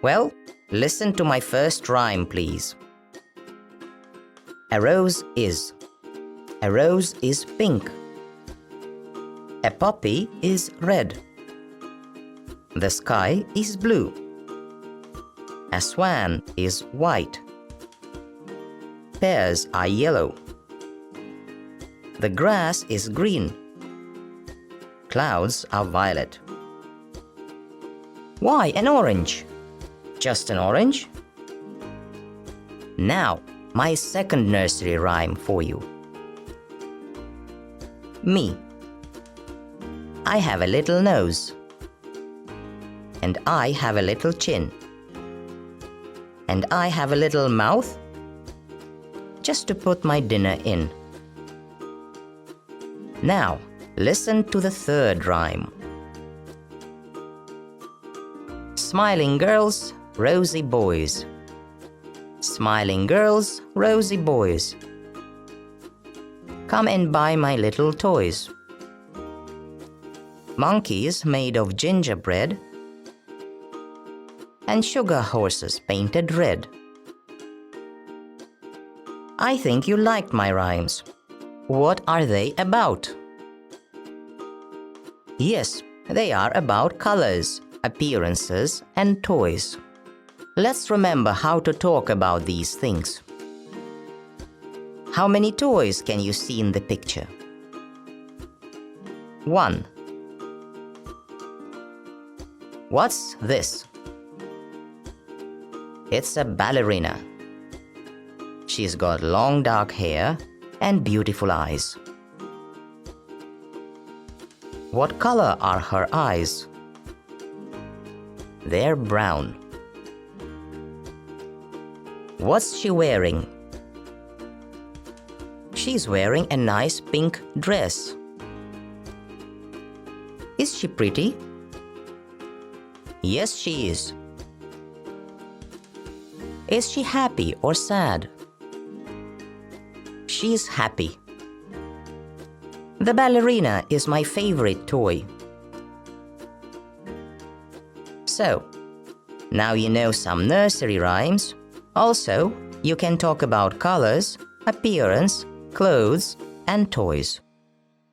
Well, listen to my first rhyme, please. A rose is. A rose is pink. A poppy is red. The sky is blue. A swan is white. Pears are yellow. The grass is green. Clouds are violet. Why an orange? Just an orange? Now, my second nursery rhyme for you. Me. I have a little nose. And I have a little chin. And I have a little mouth just to put my dinner in. Now, listen to the third rhyme. Smiling girls, rosy boys. Smiling girls, rosy boys. Come and buy my little toys. Monkeys made of gingerbread and sugar horses painted red. I think you liked my rhymes. What are they about? Yes, they are about colors, appearances, and toys. Let's remember how to talk about these things. How many toys can you see in the picture? 1. What's this? It's a ballerina. She's got long dark hair and beautiful eyes. What color are her eyes? They're brown. What's she wearing? She's wearing a nice pink dress. Is she pretty? Yes, she is. Is she happy or sad? She's happy. The ballerina is my favorite toy. So, now you know some nursery rhymes. Also, you can talk about colors, appearance, clothes, and toys.